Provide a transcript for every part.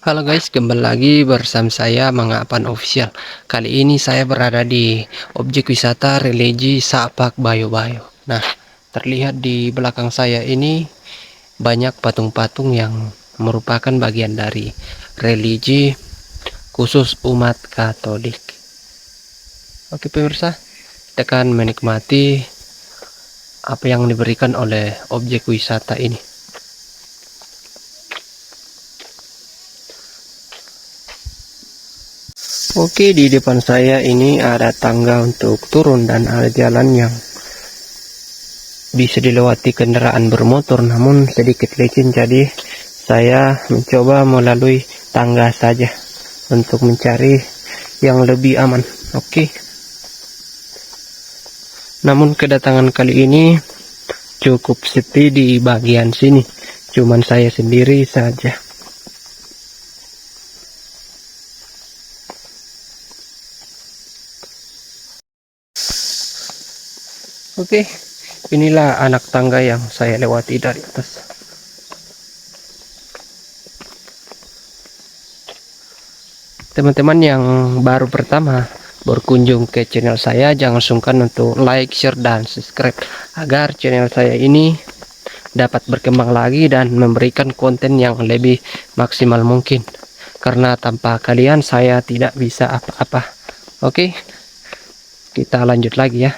Halo guys, kembali lagi bersama saya Mangapan Official. Kali ini saya berada di objek wisata religi Sapak Bayo-Bayo. Nah, terlihat di belakang saya ini banyak patung-patung yang merupakan bagian dari religi khusus umat Katolik. Oke pemirsa, kita akan menikmati apa yang diberikan oleh objek wisata ini. Oke, di depan saya ini ada tangga untuk turun dan ada jalan yang bisa dilewati kendaraan bermotor, namun sedikit licin, jadi saya mencoba melalui tangga saja untuk mencari yang lebih aman. Oke. Namun kedatangan kali ini cukup sepi di bagian sini, cuman saya sendiri saja. Oke, inilah anak tangga yang saya lewati dari atas. Teman-teman yang baru pertama berkunjung ke channel saya, jangan sungkan untuk like, share, dan subscribe agar channel saya ini dapat berkembang lagi dan memberikan konten yang lebih maksimal mungkin. Karena tanpa kalian saya tidak bisa apa-apa. Oke, kita lanjut lagi ya.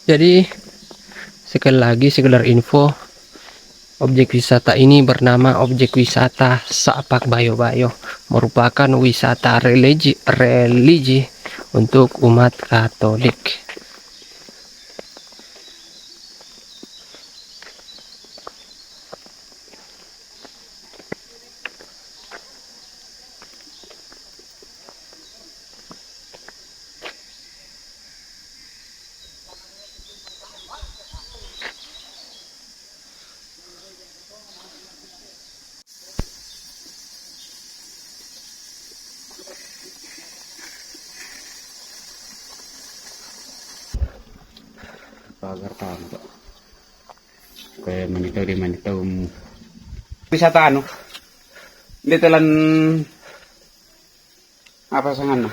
Jadi sekali lagi sekedar info, objek wisata ini bernama objek wisata Sapak Bayo-Bayo, merupakan wisata religi untuk umat Katolik. Pagar tanto kayak manitaw di manitaw mo wisata ano dito lang apa sangan na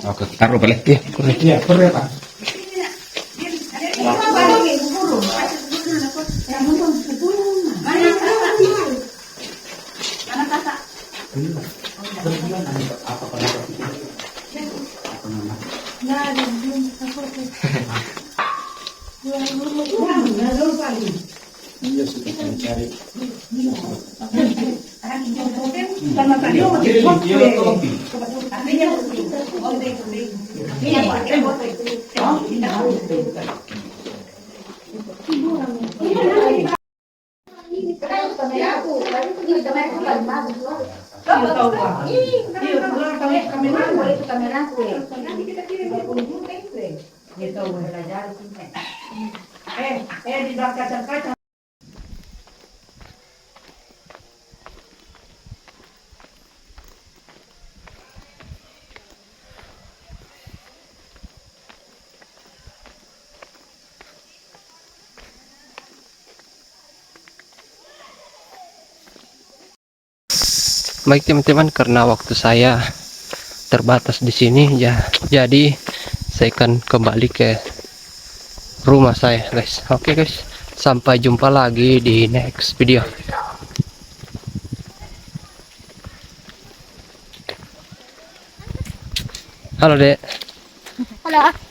oke taruh balik ya korek pak Baik teman-teman, karena waktu saya terbatas di sini ya, jadi saya akan kembali ke rumah saya guys. Oke guys, sampai jumpa lagi di next video. Halo, Dek. Halo.